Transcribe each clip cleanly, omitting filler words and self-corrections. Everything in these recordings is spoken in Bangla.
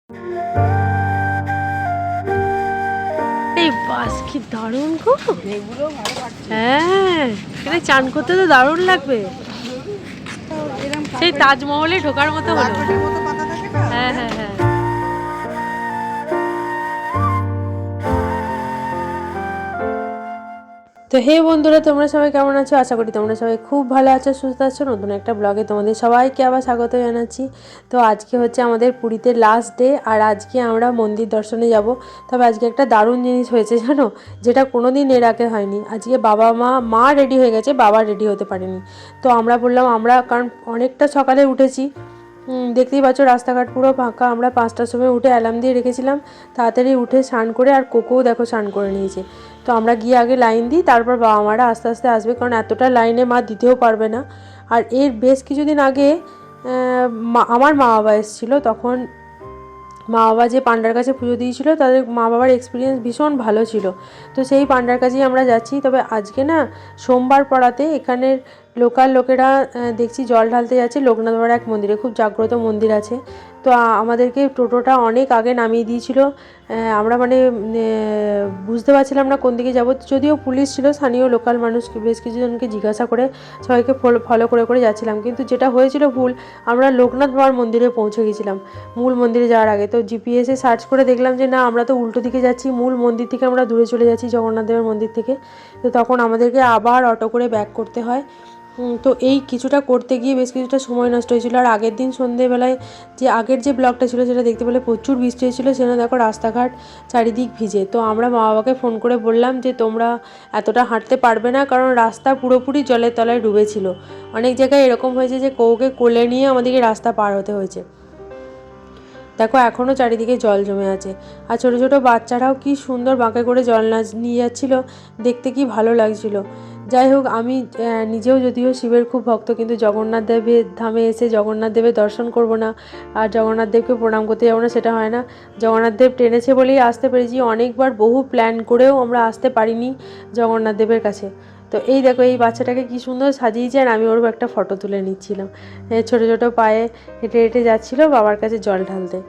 এই বাস কি দারুণ গো। হ্যাঁ, এখানে চান করতে তো দারুণ লাগবে। সেই তাজমহলে ঢোকার মতো হলো। হ্যাঁ হ্যাঁ হ্যাঁ। তো হে বন্ধুরা, তোমরা সবাই কেমন আছো? আশা করি তোমরা সবাই খুব ভালো আছো, সুস্থ আছো। নতুন একটা ব্লগে তোমাদের সবাইকে আবার স্বাগত জানাচ্ছি। তো আজকে হচ্ছে আমাদের পুরীতে লাস্ট ডে, আর আজকে আমরা মন্দির দর্শনে যাব। তবে আজকে একটা দারুণ জিনিস হয়েছে জানো, যেটা কোনো দিন এর আগে হয়নি। আজকে মা রেডি হয়ে গেছে, বাবা রেডি হতে পারেনি। তো আমরা বললাম, আমরা কারণ অনেকটা সকালে উঠেছি, দেখতেই পাচ্ছ রাস্তাঘাট পুরো ফাঁকা। আমরা 5টার সময় উঠে অ্যালার্ম দিয়ে রেখেছিলাম, তাড়াতাড়ি উঠে স্নান করে, আর কোকোও দেখো স্নান করে নিয়েছে। তো আমরা গিয়ে আগে লাইন দিই, তারপর বাবা মারা আস্তে আস্তে আসবে, কারণ এতটা লাইনে মা দিতেও পারবে না। আর এর বেশ কিছুদিন আগে আমার মা বাবা এসেছিলো, তখন মা বাবা যে পান্ডার কাছে পুজো দিয়েছিল, তাদের মা বাবার এক্সপিরিয়েন্স ভীষণ ভালো ছিল। তো সেই পান্ডার কাছেই আমরা যাচ্ছি। তবে আজকে না সোমবার পড়াতে এখানের লোকাল লোকেরা দেখছি জল ঢালতে যাচ্ছে লোকনাথ এক মন্দিরে, খুব জাগ্রত মন্দির আছে। তো আমাদেরকে টোটোটা অনেক আগে নামিয়ে দিয়েছিল। আমরা মানে বুঝতে পারছিলাম না কোন দিকে যাব। যদিও পুলিশ ছিল, স্থানীয় লোকাল মানুষ বেশ কিছুজনকে জিজ্ঞাসা করে সবাইকে ফলো করে করে যাচ্ছিলাম। কিন্তু যেটা হয়েছিল ভুল, আমরা লোকনাথ বাবার মন্দিরে পৌঁছে গেছিলাম মূল মন্দিরে যাওয়ার আগে। তো জিপিএসে সার্চ করে দেখলাম যে না, আমরা তো উল্টো দিকে যাচ্ছি, মূল মন্দির থেকে আমরা দূরে চলে যাচ্ছি, জগন্নাথ দেবের মন্দির থেকে। তো তখন আমাদেরকে আবার অটো করে ব্যাক করতে হয়। তো এই কিছুটা করতে গিয়ে বেশ কিছুটা সময় নষ্ট হয়েছিল। আর আগের দিন সন্ধেবেলায় যে আগের যে ব্লগটা ছিল সেটা দেখতে পেলে প্রচুর বৃষ্টি হয়েছিল, সেখানে দেখো রাস্তাঘাট চারিদিক ভিজে। তো আমরা মা বাবাকে ফোন করে বললাম যে তোমরা এতটা হাঁটতে পারবে না, কারণ রাস্তা পুরোপুরি জলের তলায় ডুবেছিল। অনেক জায়গায় এরকম হয়েছে যে কৌকে কোলে নিয়ে আমাদেরকে রাস্তা পার হতে হয়েছে। দেখো এখনও চারিদিকে জল জমে আছে, আর ছোটো ছোটো বাচ্চারাও কি সুন্দর বাঁকে করে জল নিয়ে যাচ্ছিল, দেখতে কি ভালো লাগছিল। যাই হোক, আমি নিজেও যদিও শিবের খুব ভক্ত, কিন্তু জগন্নাথ দেবের ধামে এসে জগন্নাথ দেবের দর্শন করব না আর জগন্নাথ দেবকে প্রণাম করতে যাবো না, সেটা হয় না। জগন্নাথ দেব টেনেছে বলেই আসতে পেরেছি, অনেকবার বহু প্ল্যান করেও আমরা আসতে পারিনি জগন্নাথ দেবের কাছে। তো এই দেখো, এই বাচ্চাটাকে কি সুন্দর সাজিয়েছে, আর আমি ওর একটা ফটো তুলে নিচ্ছিলাম। ছোটো ছোটো পায়ে হেঁটে হেঁটে যাচ্ছিলো বাবার কাছে জল ঢালতে,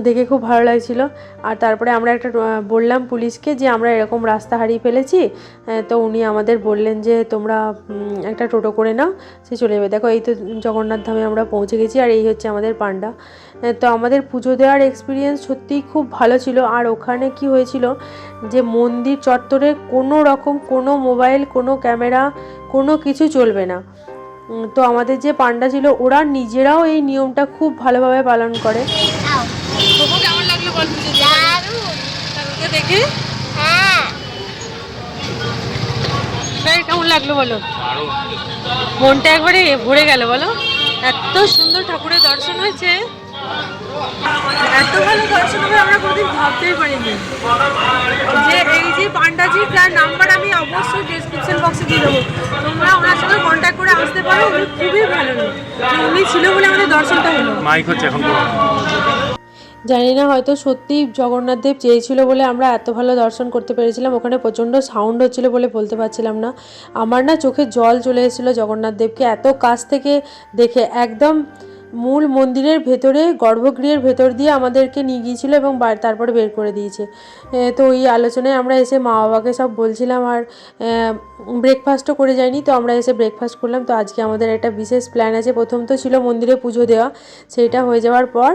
দেখে খুব ভালো লাগছিল। আর তারপরে আমরা একটা বললাম পুলিশকে যে আমরা এরকম রাস্তা হারিয়ে ফেলেছি। তো উনি আমাদের বললেন যে তোমরা একটা টোটো করে নাও, সে চলে যাবে। দেখো এই তো জগন্নাথ ধামে আমরা পৌঁছে গেছি, আর এই হচ্ছে আমাদের পান্ডা। তো আমাদের পুজো দেওয়ার এক্সপিরিয়েন্স সত্যিই খুব ভালো ছিল। আর ওখানে কি হয়েছিল যে মন্দির চত্বরে কোনো রকম কোনো মোবাইল, কোনো ক্যামেরা, কোনো কিছু চলবে না। তো আমাদের যে পান্ডা ছিল, ওরা নিজেরাও এই নিয়মটা খুব ভালোভাবে পালন করে। কেমন লাগলো বল দেখে? কেমন লাগলো বলো? মনটা একবারে ভরে গেল বলো, এত সুন্দর ঠাকুরের দর্শন হয়েছে। এত ভালো দর্শন হবে আমরা কোনোদিন ভাবতেই পারিনি। যে এই যে পান্ডাজি, তার নাম্বার আমি অবশ্যই ডেসক্রিপশন বক্সে দিয়ে দেবো, তোমরা ওনার সাথে কন্ট্যাক্ট করে আসতে পারো। উনি খুবই ভালো লোক, উনি ছিল বলে আমাদের দর্শনটা হলো। মাইক হচ্ছে এখন। জানি না, হয়তো সত্যিই জগন্নাথ দেব চেয়েছিল বলে আমরা এত ভালো দর্শন করতে পেরেছিলাম। ওখানে প্রচণ্ড সাউন্ড হচ্ছিল বলে বলতে পারছিলাম না। আমার না চোখে জল চলে এসেছিলো জগন্নাথ দেবকে এত কাছ থেকে দেখে। একদম মূল মন্দিরের ভেতরে, গর্ভগৃহের ভেতর দিয়ে আমাদেরকে নিয়ে গিয়েছিল এবং তারপরে বের করে দিয়েছে। তো এই আলোচনায় আমরা এসে মা বাবাকে সব বলছিলাম। আর ব্রেকফাস্টও করে যাইনি, তো আমরা এসে ব্রেকফাস্ট করলাম। তো আজকে আমাদের একটা বিশেষ প্ল্যান আছে। প্রথম তো ছিল মন্দিরে পুজো দেওয়া, সেইটা হয়ে যাওয়ার পর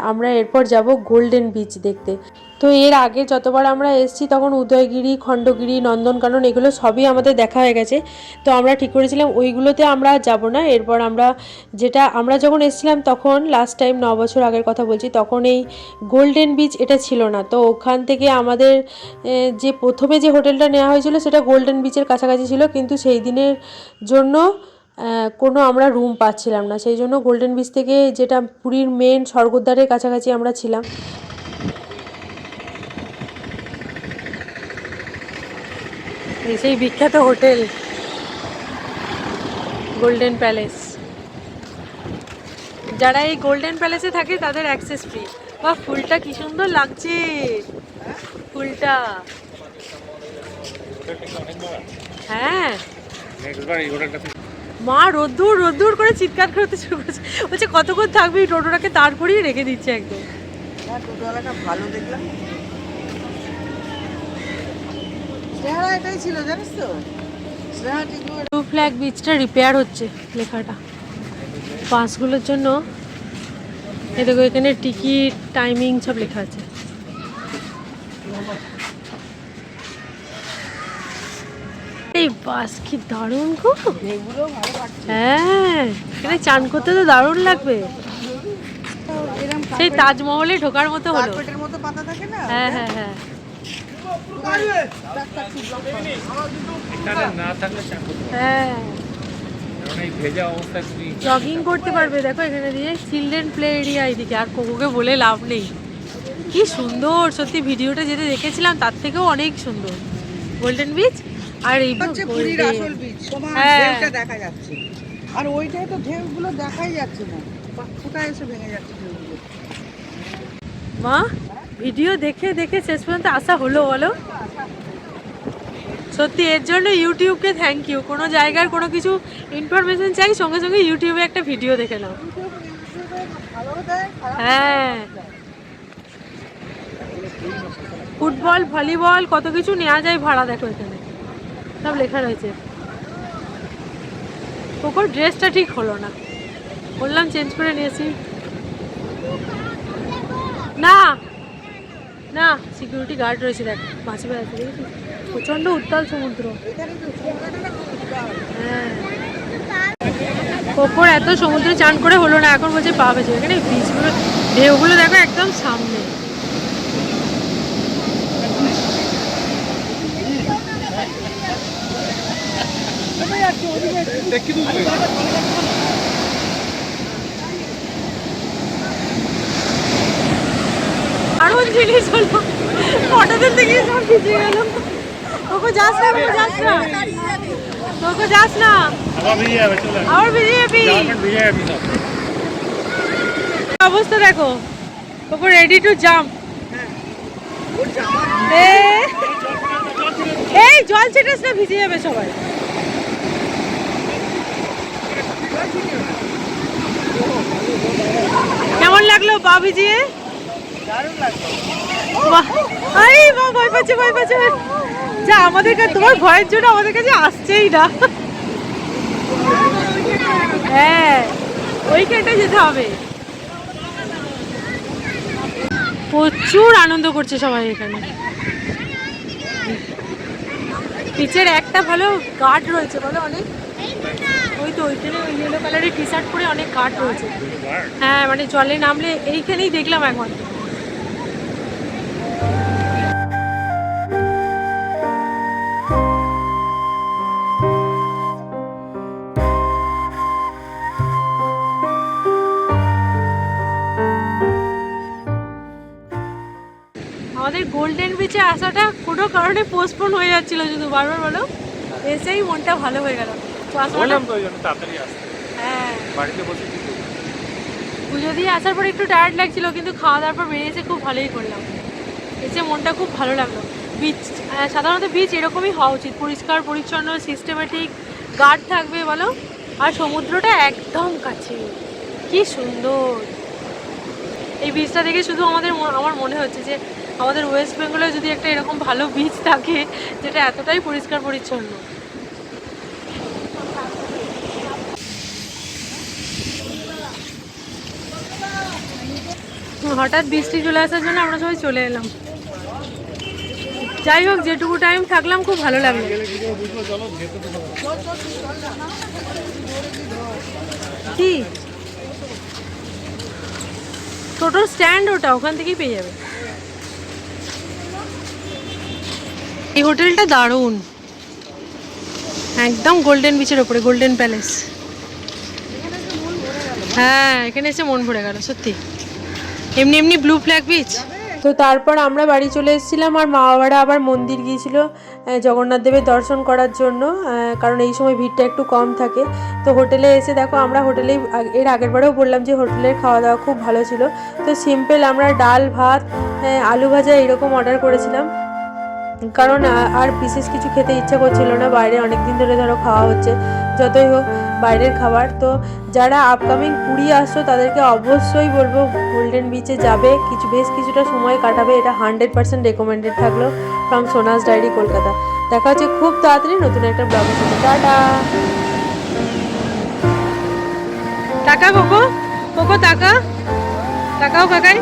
আমরা এরপর যাব গোল্ডেন বিচ দেখতে। তো এর আগে যতবার আমরা এসেছি তখন উদয়গিরি, খণ্ডগিরি, নন্দনকানন এগুলো সবই আমাদের দেখা হয়ে গেছে। তো আমরা ঠিক করেছিলাম ওইগুলোতে আমরা যাব না। এরপর আমরা যখন এসেছিলাম তখন লাস্ট টাইম 9 বছর আগের কথা বলছি, তখন এই গোল্ডেন বিচ এটা ছিল না। তো ওখান থেকে আমাদের যে প্রথমে যে হোটেলটা নেওয়া হয়েছিল সেটা গোল্ডেন বিচের কাছাকাছি ছিল, কিন্তু সেই দিনের জন্য কোনো আমরা রুম পাচ্ছিলাম না। সেই জন্য গোল্ডেন বিচ থেকে, যেটা পুরীর মেন স্বর্গদ্বারের কাছাকাছি আমরা ছিলাম। সেই বিখ্যাত হোটেল গোল্ডেন প্যালেস। যারা এই গোল্ডেন প্যালেসে থাকে তাদের অ্যাক্সেস ফ্রি। বা ফুলটা কি সুন্দর লাগছে, ফুলটা। হ্যাঁ, মা রোদ্দুর রোদ্দুর করে চিৎকার করতে শুরু করেছে, বলছে কতক্ষণ থাকবি, টোটোটাকে দাঁড় করিয়ে রেখে দিচ্ছে একদম। হ্যাঁ, টোটোওয়ালাটা ভালো দেখলাম। স্নেহা এটাই ছিল, জানিস তো? স্নেহা টিকু ব্লু ফ্ল্যাগ বিচটা রিপেয়ার হচ্ছে লেখাটা বাসগুলোর জন্য। এই দেখো এখানে টিকিট টাইমিং সব লেখা আছে। এই বাস কি দারুণ গো। এগুলো ভালো পাচ্ছে। হ্যাঁ, এখানে চান করতে তো দারুণ লাগবে। এরকম সেই তাজমহলে ঢোকার মতো হলো। কার্পেটের মতো পাতা থাকে না? হ্যাঁ হ্যাঁ হ্যাঁ। এখানে না থাকলে চান করতে পারবে। হ্যাঁ, কারণ এই ভেজা অবস্থায় তুমি জগিং করতে পারবে। দেখো এখানে দিয়ে চিলড্রেন প্লে এরিয়া এইদিকে। আর কোকোকে বলে লাভ নেই, কি সুন্দর সত্যি। ভিডিওটা যেটা দেখেছিলাম তার থেকেও অনেক সুন্দর গোল্ডেন বিচ। আর এই হচ্ছে পুরীর আসল বীজ, তোমার হ্যাঁ। ঢেউটা দেখা যাচ্ছে। আর ওইটাই তো ঢেউগুলো দেখাই যাচ্ছে না, কোথায় এসে ভেঙে যাচ্ছে ঢেউগুলো। মা, ভিডিও দেখে দেখে শেষ পর্যন্ত আসা হলো বলো। সত্যি এর জন্য ইউটিউবকে থ্যাংক ইউ। কোনো জায়গার কোনো কিছু ইনফরমেশন চাই, সঙ্গে সঙ্গে ইউটিউবে একটা ভিডিও দেখে নাও। ভালো দেয়, খারাপ হ্যাঁ, ফুটবল ভলিবল কত কিছু নেওয়া যায় ভাড়া। দেখো এখানে সব লেখা রয়েছে। কোকোর ড্রেসটা ঠিক হলো না, বললাম চেঞ্জ করে নিয়েছি। না না, সিকিউরিটি গার্ড রয়েছে। দেখ মাছি বেড়াচ্ছে, দেখেছিস? প্রচণ্ড উত্তাল সমুদ্র। এখানে তো সমুদ্রটা না খুব উদার। হ্যাঁ, কোকোর এত সমুদ্রে চান করে হলো না, এখন বলছে পা ভেজে। এখানে বিচগুলো ঢেউগুলো দেখো একদম সামনে। দারুণ জিনিস হলো, ফটো তুলতে গিয়ে সব ভিজে গেল। কোকো যাস না, কোকো যাস না, কোকো যাস না, আবার ভিজে যাবে। চলে আবার ভিজে যাবি। জামাকাপড় ভিজে যাবে সব। অবস্থা দেখো, কোকো রেডি টু জাম্প। এই জল ছেটাস না, ভিজে যাবে সবাই। কেমন লাগলো পা ভিজিয়ে? দারুণ লাগলো। বাহ, আরে বাহ, ভয় পাচ্ছে ভয় পাচ্ছে। যা, আমাদের কাছে তোমার ভয়ের জন্য আমাদের কাছে আসছেই না। হ্যাঁ, ওইখানটা যেতে হবে। প্রচুর আনন্দ করছে সবাই এখানে। পিচের একটা ভালো গার্ড রয়েছে বলো, অনেক। ওই তো ওইখানে ওই ইয়েলো কালারের টি শার্ট পরে অনেক গার্ড রয়েছে। হ্যাঁ, মানে জলে নামলে এইখানেই দেখলাম একবার। আমাদের গোল্ডেন বিচে আসাটা কোনো কারণে পোস্টপোন হয়ে যাচ্ছিল, শুধু বারবার বলো। এসেই মনটা ভালো হয়ে গেল। তো আসাটা, বললাম তো ওই জন্য তাড়াতাড়ি আসতে। হ্যাঁ, বাড়িতে বসে কি করবো? পুজো দিয়ে আসার পর একটু টায়ার্ড লাগছিল, কিন্তু খাওয়া দাওয়ার পর বেরিয়ে এসে খুব ভালোই করলাম। এসে মনটা খুব ভালো লাগলো। বিচ, সাধারণত বিচ এরকমই হওয়া উচিত, পরিষ্কার পরিচ্ছন্ন, সিস্টেমেটিক, গার্ড থাকবে বলো। আর সমুদ্রটা একদম কাছে, কি সুন্দর। এই বিচটা দেখে শুধু আমার মনে হচ্ছে যে আমাদের ওয়েস্ট বেঙ্গলে যদি একটা এরকম ভালো বিচ থাকে, যেটা এতটাই পরিষ্কার পরিচ্ছন্ন। হঠাৎ বৃষ্টি চলে আসার জন্য আমরা সবাই চলে এলাম। যাই হোক, যেটুকু টাইম থাকলাম খুব ভালো লাগলো। কি টোটোর স্ট্যান্ড ওটা, ওখান থেকেই পেয়ে যাবে। এই হোটেলটা দারুণ, একদম গোল্ডেন বিচের ওপরে, গোল্ডেন প্যালেস। হ্যাঁ, এখানে এসে মন ভরে গেল সত্যি। এমনি এমনি ব্লু ফ্ল্যাগ বিচ। তো তারপর আমরা বাড়ি চলে এসেছিলাম, আর মা বাবারা আবার মন্দির গিয়েছিল জগন্নাথ দেবের দর্শন করার জন্য, কারণ এই সময় ভিড়টা একটু কম থাকে। তো হোটেলে এসে দেখো, আমরা হোটেলে এর আগের বারেও বললাম যে হোটেলের খাওয়া দাওয়া খুব ভালো ছিল। তো সিম্পল আমরা ডাল ভাত আলু ভাজা এরকম অর্ডার করেছিলাম, কারণ আর বিশেষ কিছু খেতে ইচ্ছা করছিল না। বাইরে অনেক দিন ধরে ধরো খাওয়া হচ্ছে, যতই হোক। বাইরের খাবার। তো যারা আপকামিং পুরী আসছো তাদেরকে অবশ্যই বলবো গোল্ডেন বিচে যাবে, বেশ কিছুটা সময় কাটাবে, এটা 100% রেকমেন্ডেড থাকলো ফ্রম সোনাস ডায়েরি কলকাতা। দেখা হচ্ছে খুব তাড়াতাড়ি নতুন একটা ব্লগের সাথে। টাটা। টাকা কোকো, কোকো টাকা, টাকাও কাকাই।